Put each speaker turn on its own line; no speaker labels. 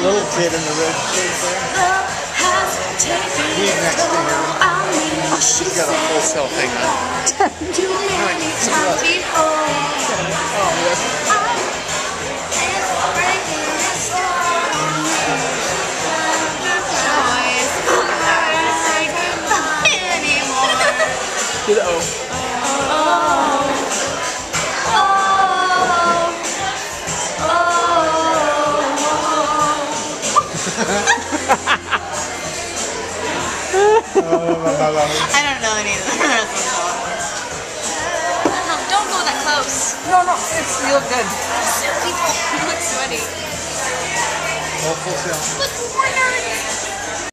little kid in the red shirt there. He's next to him. He's got a full self thing on. Do the O.
I don't know any of the rest of the songs. Don't go that close.
No, you look good.
You look sweaty.
Full self.
Look, more nerds.